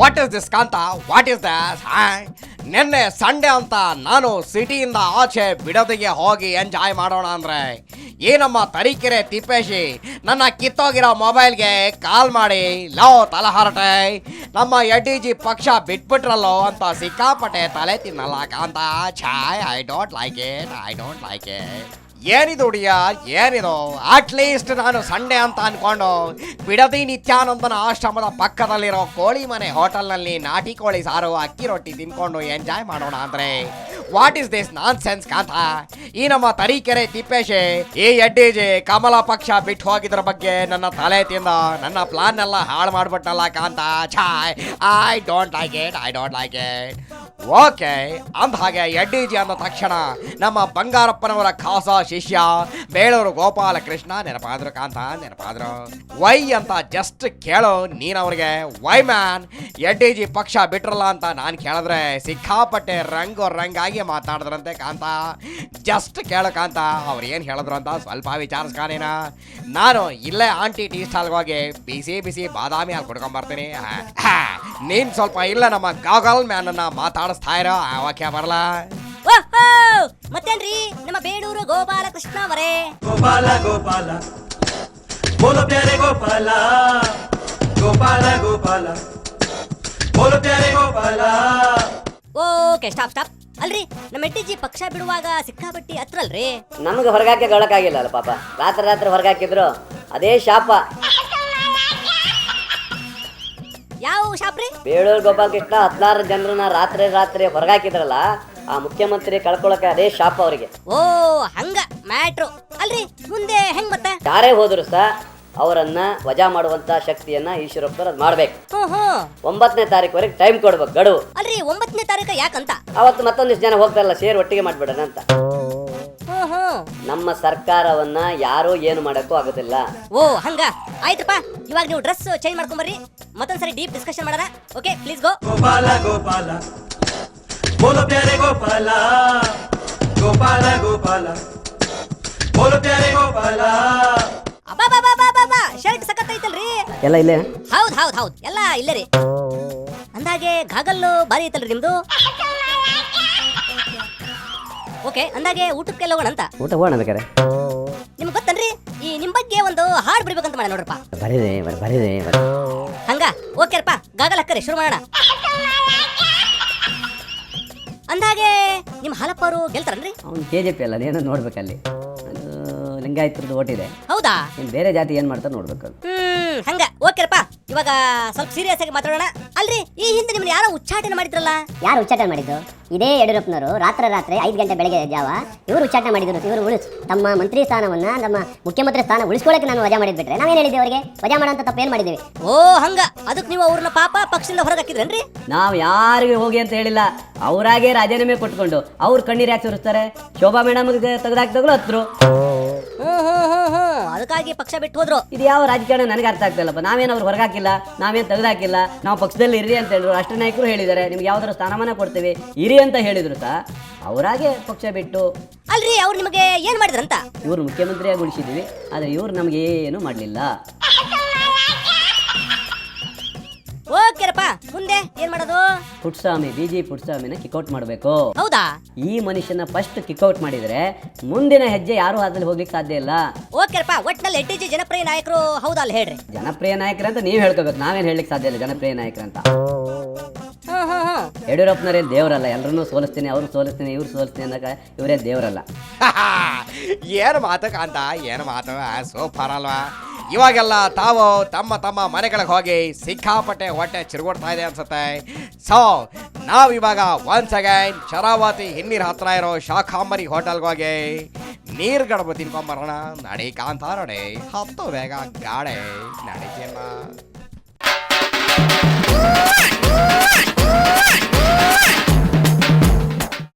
What is this Kantha, what is this? ನಿನ್ನೆ Sunday ಅಂತ ನಾನು ಸಿಟಿಯಿಂದ ಆಚೆ ಬಿಡದಿಗೆ ಹೋಗಿ ಎಂಜಾಯ್ ಮಾಡೋಣ ಅಂದ್ರೆ ಈ ನಮ್ಮ ತರೀಕೆರೆ ತಿಪ್ಪೇಶಿ ನನ್ನ ಕಿತ್ತೋಗಿರೋ ಮೊಬೈಲ್ಗೆ ಕಾಲ್ ಮಾಡಿ ಲೋ ತಲಹರಟೆ ನಮ್ಮ ಎಡ್ಡಿಜಿ ಪಕ್ಷ ಬಿಟ್ಬಿಟ್ರಲ್ಲೋ ಅಂತ ಸಿಕ್ಕಾಪಟ್ಟೆ ತಲೆ ತಿನ್ನಲ್ಲ ಕಾಂತ. ಛಾಯ್, ಐ ಡೋಂಟ್ ಲೈಕ್ ಇಟ್. ಏನಿದು ಹುಡಿಯ, ಏನಿದು? ಅಟ್ಲೀಸ್ಟ್ ನಾನು ಸಂಡೇ ಅಂತ ಅನ್ಕೊಂಡು ಬಿಡದಿ ನಿತ್ಯಾನಂದನ ಆಶ್ರಮದ ಪಕ್ಕದಲ್ಲಿರೋ ಕೋಳಿ ಮನೆ ಹೋಟೆಲ್ನಲ್ಲಿ ನಾಟಿ ಕೋಳಿ ಸಾರು ಅಕ್ಕಿ ರೊಟ್ಟಿ ತಿನ್ಕೊಂಡು ಎಂಜಾಯ್ ಮಾಡೋಣ ಅಂದ್ರೆ what is this nonsense Kantha? ಈ ನಮ್ಮ ತರೀಕೆರೆ ತಿಪ್ಪೇಶಿ ಈ ಎಡ್ಡಿಜಿ ಕಮಲ ಪಕ್ಷ ಬಿಟ್ಟು ಹೋಗಿದ್ರ ಬಗ್ಗೆ ನನ್ನ ತಲೆ ತಿಂದ ನನ್ನ ಪ್ಲಾನ್ ಎಲ್ಲ ಹಾಳು ಮಾಡ್ಬಿಟ್ಟಲ್ಲ ಕಾಂತ. ಛಾಯ್, I don't like it. Okay, ಅಂದ ಹಾಗೆ ಎಡ್ಡಿಜಿ ಅಂದ ತಕ್ಷಣ ನಮ್ಮ ಬಂಗಾರಪ್ಪನವರ ಖಾಸ ಶಿಷ್ಯ ಬೇಳೂರು ಗೋಪಾಲಕೃಷ್ಣ ನೆನಪಾದ್ರು ಕಾಂತ, ನೆನಪಾದ್ರು. ವೈ ಅಂತ ಜಸ್ಟ್ ಕೇಳು ನೀನ್ ಅವ್ರಿಗೆ. ವೈ ಮ್ಯಾನ್, ಎಡ್ಡಿಜಿ ಪಕ್ಷ ಬಿಟ್ರಲ್ಲ ಅಂತ ನಾನು ಕೇಳಿದ್ರೆ ಸಿಕ್ಕಾಪಟ್ಟೆ ರಂಗಾಗಿ ಮಾತಾಡಿದ್ರಂತೆ ಕಾಂತ. ಜಸ್ಟ್ ಕೇಳು ಕಾಂತ, ಅವ್ರು ಏನು ಹೇಳಿದ್ರು ಅಂತ ಸ್ವಲ್ಪ ವಿಚಾರಿಸ್ಕಾನೇನ. ನಾನು ಇಲ್ಲೇ ಆಂಟಿ ಟೀ ಸ್ಟಾಲ್ಗೆ ಹೋಗಿ ಬಿಸಿ ಬಾದಾಮಿ ಹಾಲು ಕುಡ್ಕೊಂಬರ್ತೀನಿ. ನೀನ್ ಸ್ವಲ್ಪ ಇಲ್ಲ ನಮ್ಮ ಗಾಗಲ್ ಮ್ಯಾನ್ ಅನ್ನ ಮಾತಾಡಿಸ್ತಾ ಇರೋ ವಾಕ್ಯ ಬರಲ್ಲ. ಮತ್ತೇನ್ರಿ ನಮ್ಮ ಬೇಡೂರು ಗೋಪಾಲಕೃಷ್ಣ ಅವರೇ? ಗೋಪಾಲ ಗೋಪಾಲ ಬೋಲೋ ಪ್ಯಾರೆ ಗೋಪಾಲ, ಗೋಪಾಲ ಗೋಪಾಲ ಬೋಲೋ ಪ್ಯಾರೆ ಗೋಪಾಲ. Okay, stop. ಅಲ್ರಿ, ನಮ್ಮ ಎಡ್ಡಿಜಿ ಪಕ್ಷ ಬಿಡುವಾಗ ಸಿಕ್ಕಾಪಟ್ಟಿ ಹತ್ರಲ್ರಿ. ನಮ್ಗೆ ಹೊರಗಾಕೆ ಗಳಕ್ಕಾಗಿಲ್ಲ ಅಲ್ಲ ಪಾಪ. ರಾತ್ರಿ ಹೊರಗಾಕಿದ್ರು ಅದೇ ಶಾಪ. ಯಾವ ಶಾಪ್ರಿ? ಬೇಳೂರು ಗೋಪಾಲಕೃಷ್ಣ 16 ಜನರನ್ನ ರಾತ್ರಿ ಹೊರಗಾಕಿದ್ರಲ್ಲ, ಆ ಮುಖ್ಯಮಂತ್ರಿ ಕಳ್ಕೊಳಕ್ಕೆ ಅದೇ ಶಾಪ ಅವರಿಗೆ. ಓ ಹಂಗ ಮ್ಯಾಟ್ರು. ಅಲ್ರಿ, ಮುಂದೆ ಹೆಂಗ್ ಮತ್ತೆ? ಯಾರೇ ಹೋದ್ರು ಸಹ ಅವರನ್ನ ವಜಾ ಮಾಡುವಂತ ಶಕ್ತಿಯನ್ನ ಈಶ್ವರಪ್ಪರು ಮಾಡ್ಬೇಕು. 9ನೇ ತಾರೀಕುವರೆಗೆ ಟೈಮ್ ಕೊಡ್ಬೇಕು, ಗಡುವು. ಅಲ್ರಿ, 9ನೇ ತಾರೀಕು ಯಾಕಂತ? ಅವತ್ತು ಮತ್ತೊಂದಿಷ್ಟು ಜನ ಹೋಗ್ತಾರಲ್ಲ, ಸೇರ್ ಒಟ್ಟಿಗೆ ಮಾಡ್ಬಿಡೋಣ ಅಂತ. ನಮ್ಮ ಸರ್ಕಾರವನ್ನ ಯಾರು ಏನು ಮಾಡಕ್ಕೂ ಆಗುದಿಲ್ಲ. ಓ ಹಂಗ, ಆಯ್ತಪ್ಪ. ಇವಾಗ ನೀವು ಡ್ರೆಸ್ ಚೇಂಜ್ ಮಾಡ್ಕೊಂಬರ್ರಿ, ಮತ್ತೊಂದ್ಸರಿ ಡೀಪ್ ಡಿಸ್ಕಷನ್ ಮಾಡೋಣ. Okay, please go. Gopala Gopala ಬೋಲೋ ಪ್ಯಾರೆ ಗೋಪಾಲ, ಗೋಪಾಲ ಗೋಪಾಲ ಬೋಲೋ ಪ್ಯಾರೆ ಗೋಪಾಲ. ಅಬ್ಬಾ, ಶರ್ಟ್ ಸಖತ್ ಐತಲ್ರಿ. ಎಲ್ಲ ಇಲ್ಲೇ? ಹೌದ್ ಎಲ್ಲ ಇಲ್ಲೇ ರೀ. ಅಂದಾಗೆ ಗಾಗಲ್ಲು ಬಾರಿ ಐತಲ್ರಿ ನಿಮ್ದು. ಓಕೆ, ಅಂದಾಗೆ ಊಟಕ್ಕೆಲ್ಲ ಹೋಗೋಣ ಅಂತ. ಊಟ ಹೋಗೋಣ ಬೇಕಾರೆ. ನಿಮ್ಗೆ ಗೊತ್ತನ್ರಿ, ಈ ನಿಮ್ ಬಗ್ಗೆ ಒಂದು ಹಾಡು ಬಿಡ್ಬೇಕಂತ ಮಾಡ ನೋಡ್ರಪ್ಪ. ಬರೀದೆ ಹಂಗ ಓಕೆರಪ್ಪ, ಗಾಗಲ್ ಹಾಕರಿ, ಶುರು ಮಾಡೋಣ. ಅಂದಾಗೆ ನಿಮ್ ಹಾಲಪ್ಪರು ಗೆಲ್ತಾರನ್ರಿ? ಅವ್ನು KJP ಅಲ್ಲ, ಏನೋ ನೋಡ್ಬೇಕಲ್ಲಿ. ಲಿಂಗಾಯತ್ರದ್ದು ಓಟಿದೆ. ಹೌದಾ? ಬೇರೆ ಜಾತಿ ಏನ್ ಮಾಡ್ತಾರೆ ನೋಡ್ಬೇಕು. ಹಂಗ ಓಕೆರಪ್ಪ. ಇವಾಗ ಸ್ವಲ್ಪ ಸೀರಿಯಸ್ ಆಗಿ ಮಾತಾಡೋಣ. ಅಲ್ರಿ, ಈ ಹಿಂದೆ ನಿಮ್ಮನ್ನ ಯಾರೋ ಉಚ್ಚಾಟನೆ ಮಾಡಿದ್ರಲ್ಲ? ಯಾರು ಉಚ್ಚಾಟನೆ ಮಾಡಿದ್ದು? ಇದೇ ಯಡಿಯೂರಪ್ಪನವರು ರಾತ್ರಿ 5 ಗಂಟೆ ಬೆಳಗ್ಗೆ ಜಾವ ಇವರು ಉಚ್ಚಾಟನೆ ಮಾಡಿದ್ರು. ಇವರು ನಮ್ಮ ಮಂತ್ರಿ ಸ್ಥಾನವನ್ನ, ನಮ್ಮ ಮುಖ್ಯಮಂತ್ರಿ ಸ್ಥಾನ ಉಳಿಸ್ಕೊಳ್ಳಕ್ಕೆ ನಾನು ವಜಾ ಮಾಡಿದ್ಬಿಟ್ರೆ ನಾವೇನು ಹೇಳಿದ್ವಿ ಅವರಿಗೆ? ವಜಾ ಮಾಡೋಂಥ ತಪ್ಪೇನು ಮಾಡಿದ್ದೀವಿ? ಓ ಹಂಗ, ಅದಕ್ಕೆ ನೀವು ಅವ್ರನ್ನ ಪಾಪ ಪಕ್ಷದಿಂದ ಹೊರಗೆ ಹಾಕಿದ್ರೇನ್ರಿ? ನಾವು ಯಾರಿಗೆ ಹೋಗಿ ಅಂತ ಹೇಳಿಲ್ಲ, ಅವರಾಗೆ ರಾಜೀನಾಮೆ ಕೊಟ್ಕೊಂಡು ಅವ್ರ ಕಣ್ಣೀರು ಯಾಕೆ ಸುರಿಸ್ತಾರೆ? ಶೋಭಾ ಮೇಡಮ್ ತೆಗೆದಾಕ್ದಾಗಲೂ ಹತ್ರು. ಅದಕ್ಕಾಗಿ ಪಕ್ಷ ಬಿಟ್ಟು ಹೋದ್ರು. ಇದು ಯಾವ ರಾಜಕಾರಣ ನನಗೆ ಅರ್ಥ ಆಗ್ತಿಲ್ಲಪ್ಪ. ನಾವೇನು ಅವ್ರು ಹೊರಗಾಕಿಲ್ಲ, ನಾವೇನು ತೆಗೆದಾಕಿಲ್ಲ. ನಾವು ಪಕ್ಷದಲ್ಲಿ ಇರ್ರಿ ಅಂತ ಹೇಳಿದ್ರು, ರಾಷ್ಟ್ರ ನಾಯಕರು ಹೇಳಿದ್ದಾರೆ ನಿಮ್ಗೆ ಯಾವ್ದಾದ್ರು ಸ್ಥಾನಮಾನ ಕೊಡ್ತೇವೆ ಇರಿ ಅಂತ ಹೇಳಿದ್ರು ಸಹ ಅವರಾಗೆ ಪಕ್ಷ ಬಿಟ್ಟು. ಅಲ್ರಿ, ಅವ್ರು ನಿಮಗೆ ಏನ್ ಮಾಡಿದ್ರಂತ? ಇವ್ರು ಮುಖ್ಯಮಂತ್ರಿಯಾಗಿ ಉಳಿಸಿದ್ವಿ, ಆದ್ರೆ ಇವ್ರು ನಮ್ಗೆ ಏನು ಮಾಡ್ಲಿಲ್ಲ. ಓಕೆರಪ್ಪ, ಮುಂದೆ ಏನ್ ಮಾಡೋದು? ಪುಟ್ಸ್ವಾಮಿ, BG ಪುಟ್ಸ್ವಾಮಿನ ಕಿಕ್ಔಟ್ ಮಾಡಬೇಕು. ಹೌದಾ? ಈ ಮನುಷ್ಯನ ಫಸ್ಟ್ ಕಿಕ್ಔಟ್ ಮಾಡಿದ್ರೆ ಮುಂದಿನ ಹೆಜ್ಜೆ ಯಾರು ಅದ್ರಲ್ಲಿ ಹೋಗ್ಲಿಕ್ಕೆ ಸಾಧ್ಯ ಇಲ್ಲ. ಓಕೆರಪ್ಪ, ಒಟ್ನಲ್ಲಿ ಎಡ್ಡಿಜಿ ಜನಪ್ರಿಯ ನಾಯಕರು ಹೌದಾ ಅಲ್ಲ ಹೇಳ್ರಿ? ಜನಪ್ರಿಯ ನಾಯಕರಂತ ನೀವ್ ಹೇಳ್ಕೋಬೇಕು, ನಾವೇನ್ ಹೇಳಲಿಕ್ಕೆ ಸಾಧ್ಯ ಇಲ್ಲ ಜನಪ್ರಿಯ ನಾಯಕರಂತ. ಯಡಿಯೂರಪ್ಪನವರೇನು ದೇವರಲ್ಲ, ಎಲ್ಲರನ್ನೂ ಸೋಲಿಸ್ತೀನಿ, ಅವ್ರು ಸೋಲಿಸ್ತೀನಿ, ಇವ್ರು ಸೋಲಿಸ್ತೀನಿ ಅಂದಾಗ ಇವರೇ ದೇವರಲ್ಲ. ಏನು ಮಾತು ಕಾಂತ, ಏನು ಮಾತು, ಸೂಪರ್ ಅಲ್ವಾ? ಇವಾಗೆಲ್ಲ ತಾವು ತಮ್ಮ ಮನೆಗಳಿಗೆ ಹೋಗಿ ಸಿಕ್ಕಾಪಟ್ಟೆ ಹೊಟ್ಟೆ ಚಿರುಗುಡ್ತಾ ಇದೆ ಅನ್ಸುತ್ತೆ. ಸೊ ನಾವಿವಾಗ ಒನ್ಸ್ ಅಗೈನ್ ಶರಾವತಿ ಹಿನ್ನೀರ್ ಹತ್ರ ಇರೋ ಶಾಖಾಂಬರಿ ಹೋಟೆಲ್ಗೆ ಹೋಗಿ ನೀರು ಗಡಬು ತಿನ್ಕೊಂಬರೋಣ. ನಡಿ ಕಾಂತ, ನಡಿ, ಹತ್ತು ಬೇಗ ಗಾಡೆ, ನಡಿ ಚಿನ್ನ.